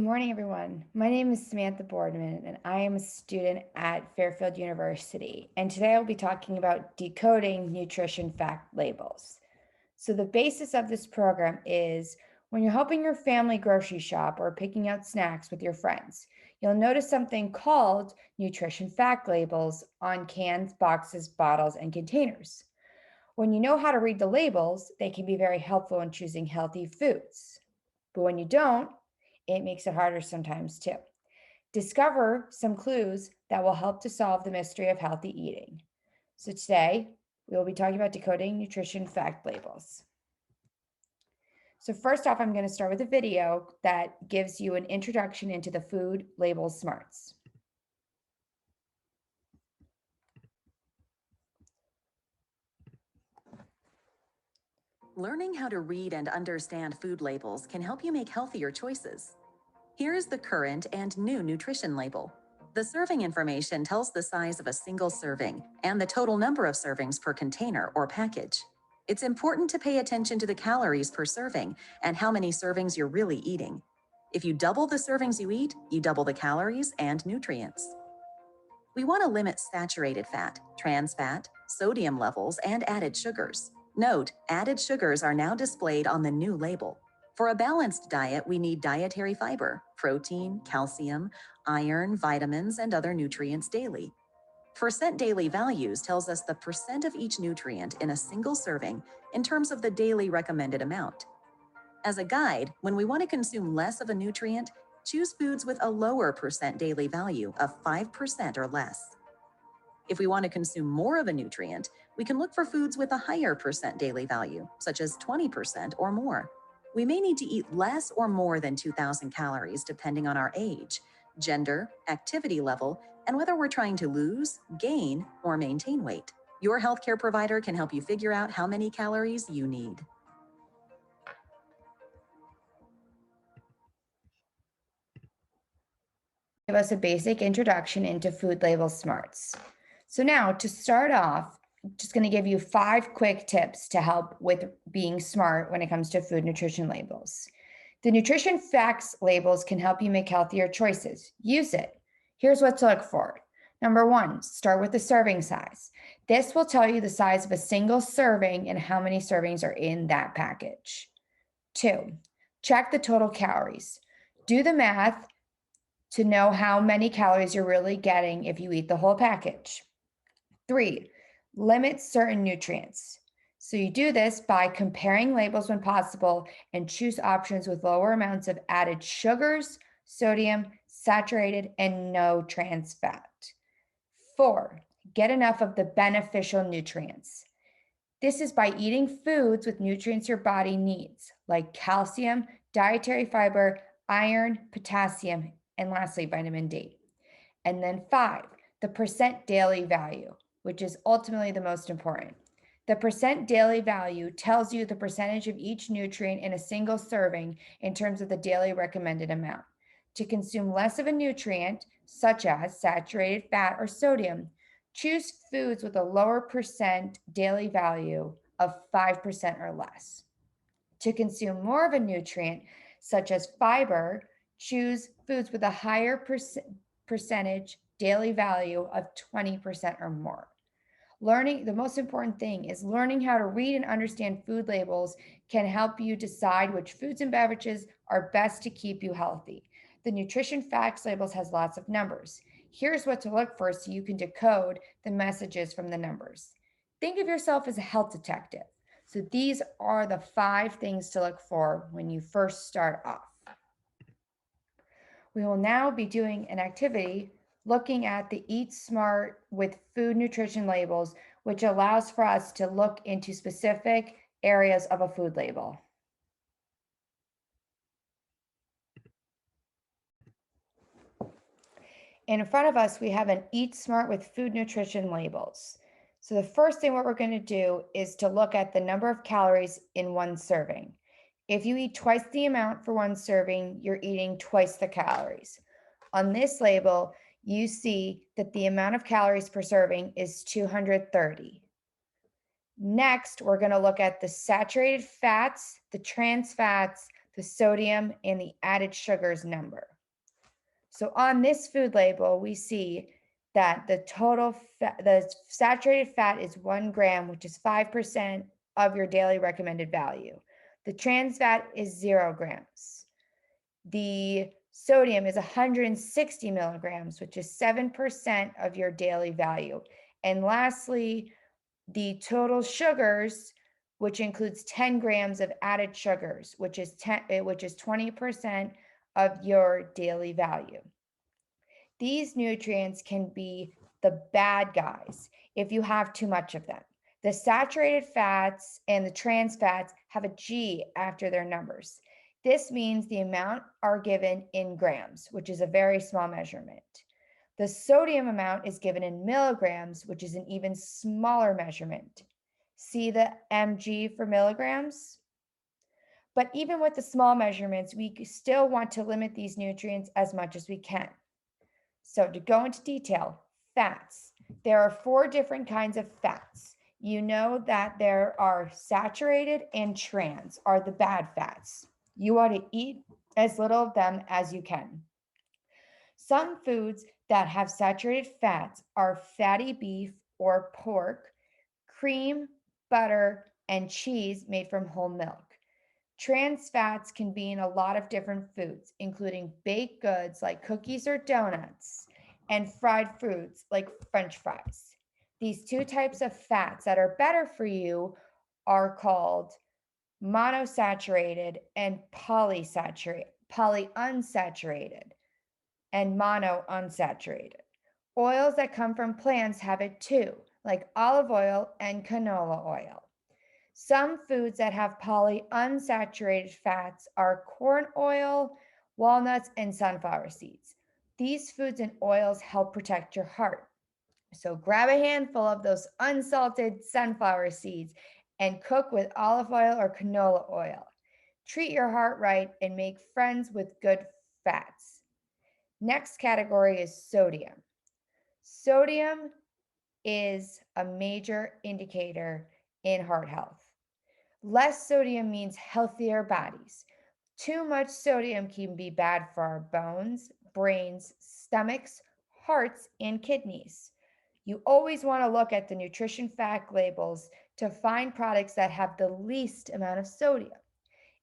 Good morning, everyone. My name is Samantha Boardman, and I am a student at Fairfield University. And today I'll be talking about decoding nutrition fact labels. So, the basis of this program is when you're helping your family grocery shop or picking out snacks with your friends, you'll notice something called nutrition fact labels on cans, boxes, bottles, and containers. When you know how to read the labels, they can be very helpful in choosing healthy foods. But when you don't, it makes it harder sometimes too. Discover some clues that will help to solve the mystery of healthy eating. So, today we will be talking about decoding nutrition fact labels. So, first off, I'm going to start with a video that gives you an introduction into the food label smarts. Learning how to read and understand food labels can help you make healthier choices. Here is the current and new nutrition label. The serving information tells the size of a single serving and the total number of servings per container or package. It's important to pay attention to the calories per serving and how many servings you're really eating. If you double the servings you eat, you double the calories and nutrients. We want to limit saturated fat, trans fat, sodium levels, and added sugars. Note, added sugars are now displayed on the new label. For a balanced diet, we need dietary fiber, protein, calcium, iron, vitamins, and other nutrients daily. Percent daily values tells us the percent of each nutrient in a single serving in terms of the daily recommended amount. As a guide, when we want to consume less of a nutrient, choose foods with a lower percent daily value of 5% or less. If we want to consume more of a nutrient, we can look for foods with a higher percent daily value, such as 20% or more. We may need to eat less or more than 2,000 calories depending on our age, gender, activity level, and whether we're trying to lose, gain, or maintain weight. Your healthcare provider can help you figure out how many calories you need. Give us a basic introduction into food label smarts. So, now to start off, I'm just going to give you 5 quick tips to help with being smart when it comes to food nutrition labels. The nutrition facts labels can help you make healthier choices. Use it. Here's what to look for. Number one, start with the serving size. This will tell you the size of a single serving and how many servings are in that package. Two, check the total calories. Do the math to know how many calories you're really getting if you eat the whole package. Three, limit certain nutrients. So you do this by comparing labels when possible and choose options with lower amounts of added sugars, sodium, saturated, and no trans fat. Four, get enough of the beneficial nutrients. This is by eating foods with nutrients your body needs, like calcium, dietary fiber, iron, potassium, and lastly, vitamin D. And then five, the percent daily value, which is ultimately the most important. The percent daily value tells you the percentage of each nutrient in a single serving in terms of the daily recommended amount. To consume less of a nutrient, such as saturated fat or sodium, choose foods with a lower percent daily value of 5% or less. To consume more of a nutrient, such as fiber, choose foods with a higher percentage daily value of 20% or more. Learning, the most important thing is learning how to read and understand food labels can help you decide which foods and beverages are best to keep you healthy. The nutrition facts labels has lots of numbers. Here's what to look for so you can decode the messages from the numbers. Think of yourself as a health detective. So these are the 5 things to look for when you first start off. We will now be doing an activity looking at the Eat Smart with food nutrition labels, which allows for us to look into specific areas of a food label. In front of us, we have an Eat Smart with food nutrition labels. So the first thing what we're going to do is to look at the number of calories in one serving. If you eat twice the amount for one serving, you're eating twice the calories. On this label, you see that the amount of calories per serving is 230. Next, we're going to look at the saturated fats, the trans fats, the sodium, and the added sugars number. So on this food label, we see that the saturated fat is 1 gram, which is 5% of your daily recommended value. The trans fat is 0 grams. The sodium is 160 milligrams, which is 7% of your daily value. And lastly, the total sugars, which includes 10 grams of added sugars, which is 20% of your daily value. These nutrients can be the bad guys if you have too much of them. The saturated fats and the trans fats have a G after their numbers. This means the amount are given in grams, which is a very small measurement. The sodium amount is given in milligrams, which is an even smaller measurement. See the mg for milligrams? But even with the small measurements, we still want to limit these nutrients as much as we can. So to go into detail, fats. There are 4 different kinds of fats. You know that there are saturated and trans are the bad fats. You want to eat as little of them as you can. Some foods that have saturated fats are fatty beef or pork, cream, butter, and cheese made from whole milk. Trans fats can be in a lot of different foods, including baked goods like cookies or donuts, and fried foods like French fries. These 2 types of fats that are better for you are called monosaturated and polyunsaturated, and monounsaturated. Oils that come from plants have it too, like olive oil and canola oil. Some foods that have polyunsaturated fats are corn oil, walnuts, and sunflower seeds. These foods and oils help protect your heart. So grab a handful of those unsalted sunflower seeds and cook with olive oil or canola oil. Treat your heart right and make friends with good fats. Next category is sodium. Sodium is a major indicator in heart health. Less sodium means healthier bodies. Too much sodium can be bad for our bones, brains, stomachs, hearts, and kidneys. You always want to look at the nutrition fact labels to find products that have the least amount of sodium.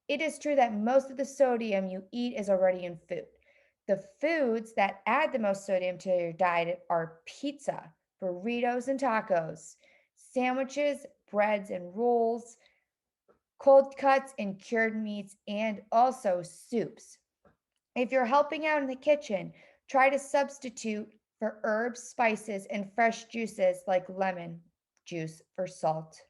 It is true that most of the sodium you eat is already in food. The foods that add the most sodium to your diet are pizza, burritos and tacos, sandwiches, breads and rolls, cold cuts and cured meats, and also soups. If you're helping out in the kitchen, try to substitute for herbs, spices, and fresh juices like lemon juice for salt.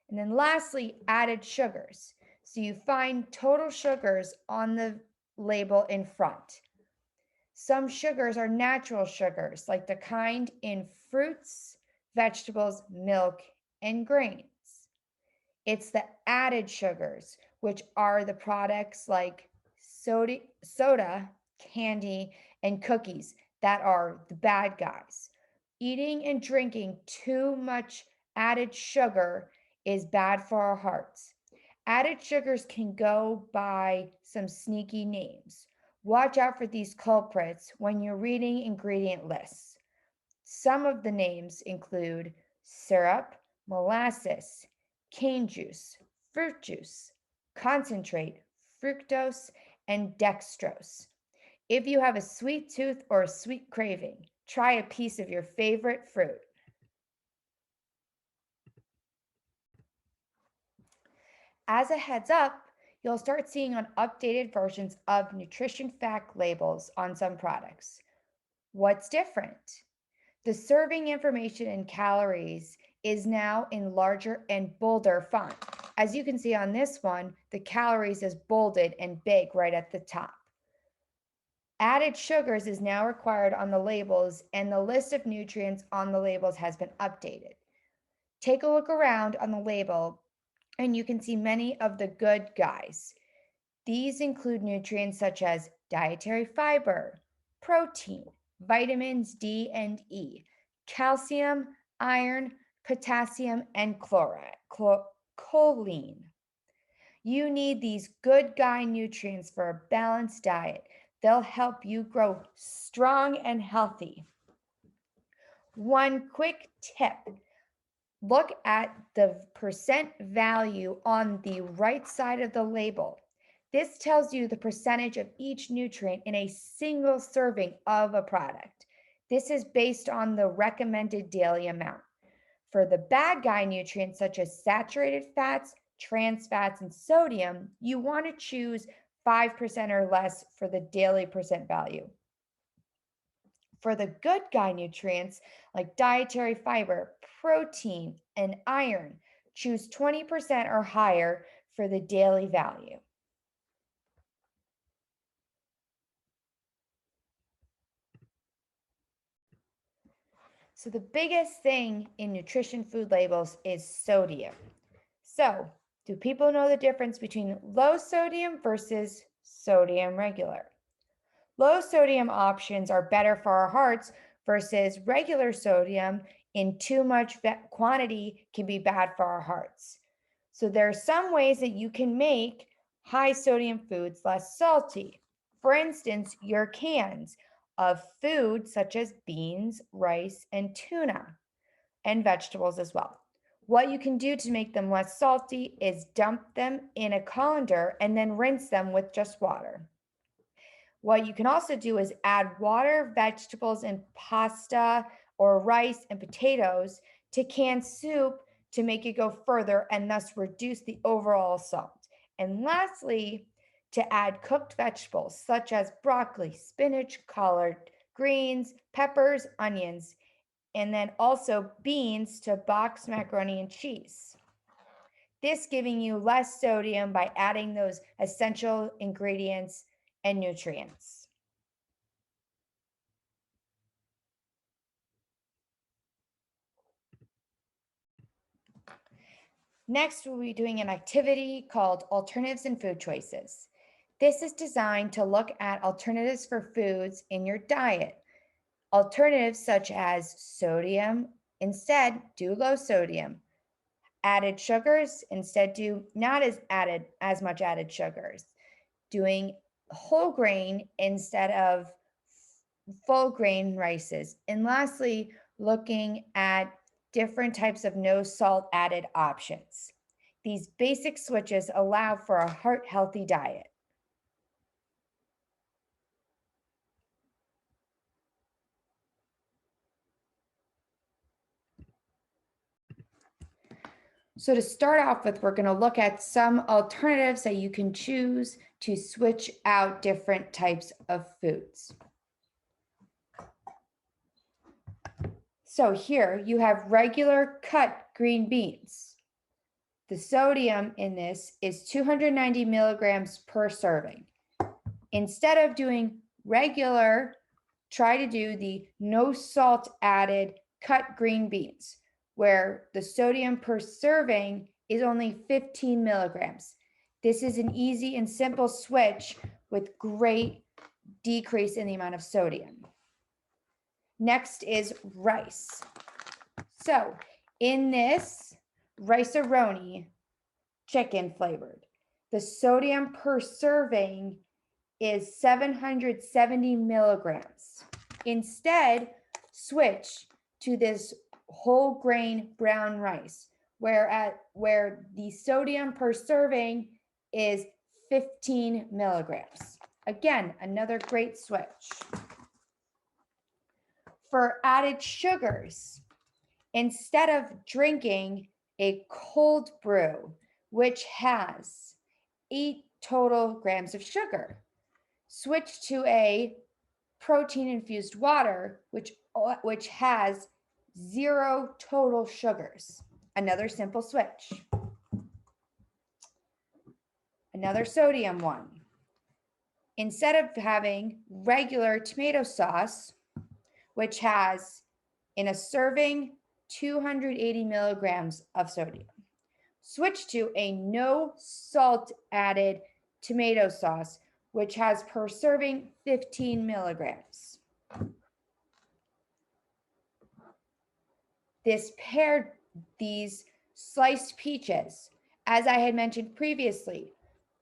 And then lastly, added sugars. So you find total sugars on the label in front. Some sugars are natural sugars, like the kind in fruits, vegetables, milk, and grains. It's the added sugars, which are the products like soda, candy, and cookies that are the bad guys. Eating and drinking too much added sugar is bad for our hearts. Added sugars can go by some sneaky names. Watch out for these culprits when you're reading ingredient lists. Some of the names include syrup, molasses, cane juice, fruit juice, concentrate, fructose, and dextrose. If you have a sweet tooth or a sweet craving, try a piece of your favorite fruit. As a heads up, you'll start seeing on updated versions of nutrition fact labels on some products. What's different? The serving information and calories is now in larger and bolder font. As you can see on this one, the calories is bolded and big right at the top. Added sugars is now required on the labels, and the list of nutrients on the labels has been updated. Take a look around on the label and you can see many of the good guys. These include nutrients such as dietary fiber, protein, vitamins D and E, calcium, iron, potassium, and choline. You need these good guy nutrients for a balanced diet. They'll help you grow strong and healthy. One quick tip: look at the percent value on the right side of the label. This tells you the percentage of each nutrient in a single serving of a product. This is based on the recommended daily amount. For the bad guy nutrients such as saturated fats, trans fats, and sodium, you want to choose 5% or less for the daily percent value. For the good guy nutrients like dietary fiber, protein, and iron, choose 20% or higher for the daily value. So the biggest thing in nutrition food labels is sodium. So, do people know the difference between low sodium versus sodium regular? Low sodium options are better for our hearts versus regular sodium in too much quantity can be bad for our hearts. So there are some ways that you can make high sodium foods less salty. For instance, your cans of food such as beans, rice, and tuna, and vegetables as well. What you can do to make them less salty is dump them in a colander and then rinse them with just water. What you can also do is add water, vegetables, and pasta or rice and potatoes to canned soup to make it go further and thus reduce the overall salt. And lastly, to add cooked vegetables such as broccoli, spinach, collard greens, peppers, onions, and then also beans to box macaroni and cheese. This giving you less sodium by adding those essential ingredients and nutrients. Next, we'll be doing an activity called Alternatives in Food Choices. This is designed to look at alternatives for foods in your diet. Alternatives such as sodium, instead do low sodium. Added sugars, instead do not as much added sugars. Doing whole grain instead of full grain rices. And lastly, looking at different types of no salt added options. These basic switches allow for a heart healthy diet. So to start off with, we're going to look at some alternatives that you can choose to switch out different types of foods. So here you have regular cut green beans. The sodium in this is 290 milligrams per serving. Instead of doing regular, try to do the no salt added cut green beans, where the sodium per serving is only 15 milligrams. This is an easy and simple switch with great decrease in the amount of sodium. Next is rice. So in this Rice-A-Roni chicken flavored, the sodium per serving is 770 milligrams. Instead, switch to this whole grain brown rice, where the sodium per serving is 15 milligrams. Again, another great switch. For added sugars, instead of drinking a cold brew, which has 8 total grams of sugar, switch to a protein infused water, which has 0 total sugars. Another simple switch. Another sodium one. Instead of having regular tomato sauce, which has in a serving 280 milligrams of sodium, switch to a no salt added tomato sauce, which has per serving 15 milligrams. This paired these sliced peaches, as I had mentioned previously,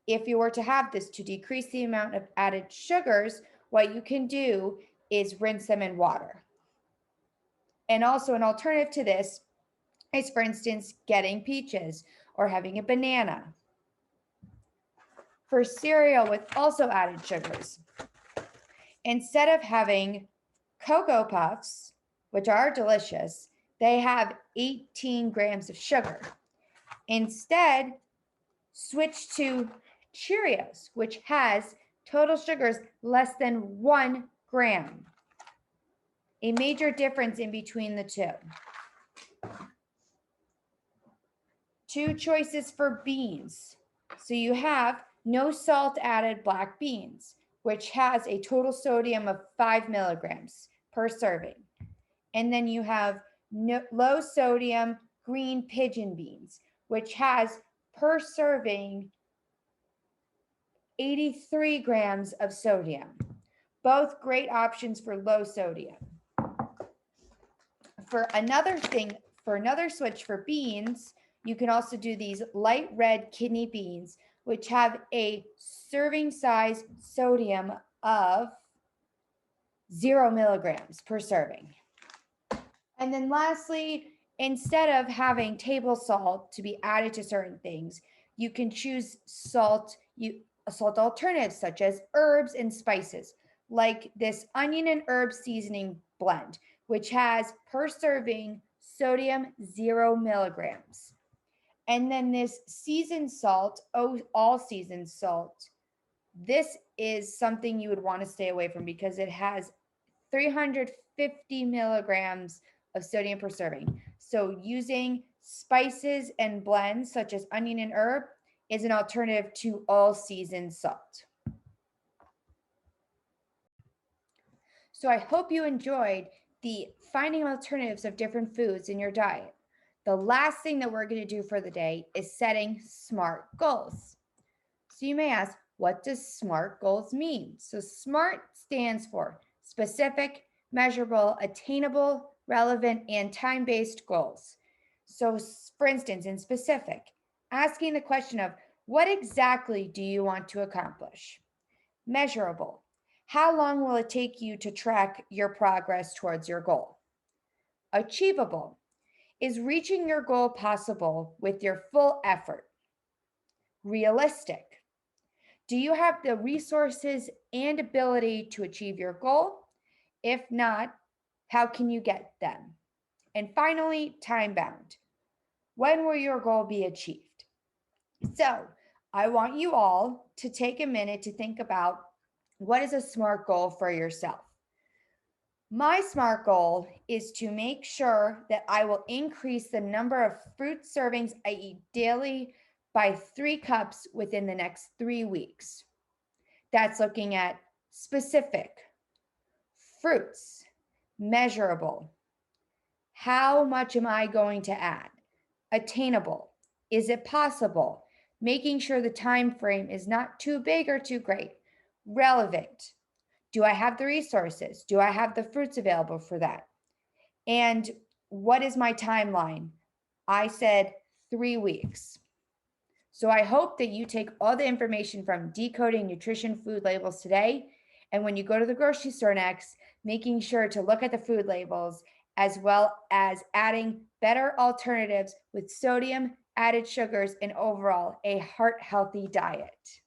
if you were to have this to decrease the amount of added sugars, what you can do is rinse them in water. And also, an alternative to this is, for instance, getting peaches or having a banana. For cereal with also added sugars, instead of having Cocoa Puffs, which are delicious, they have 18 grams of sugar. Instead, switch to Cheerios, which has total sugars less than 1 gram. A major difference in between the two. Two choices for beans. So you have no salt added black beans, which has a total sodium of 5 milligrams per serving. And then you have low sodium green pigeon beans, which has per serving 83 grams of sodium. Both great options for low sodium. For another switch for beans, you can also do these light red kidney beans, which have a serving size sodium of 0 milligrams per serving. And then lastly, instead of having table salt to be added to certain things, you can choose salt alternatives such as herbs and spices, like this onion and herb seasoning blend, which has per serving sodium 0 milligrams. And then this seasoned salt, all seasoned salt, this is something you would want to stay away from because it has 350 milligrams of sodium per serving. So using spices and blends such as onion and herb is an alternative to all seasoned salt. So I hope you enjoyed the finding alternatives of different foods in your diet. The last thing that we're going to do for the day is setting SMART goals. So you may ask, what does SMART goals mean? So SMART stands for specific, measurable, attainable, relevant, and time-based goals. So for instance, in specific, asking the question of what exactly do you want to accomplish? Measurable, how long will it take you to track your progress towards your goal? Achievable, is reaching your goal possible with your full effort? Realistic, do you have the resources and ability to achieve your goal? If not, how can you get them? And finally, time bound. When will your goal be achieved? So I want you all to take a minute to think about what is a SMART goal for yourself. My SMART goal is to make sure that I will increase the number of fruit servings I eat daily by 3 cups within the next 3 weeks. That's looking at specific, fruits, measurable. How much am I going to add? Attainable. Is it possible? Making sure the time frame is not too big or too great. Relevant. Do I have the resources? Do I have the fruits available for that? And what is my timeline? I said 3 weeks. So I hope that you take all the information from decoding nutrition food labels today. And when you go to the grocery store next, making sure to look at the food labels as well as adding better alternatives with sodium, added sugars, and overall a heart healthy diet.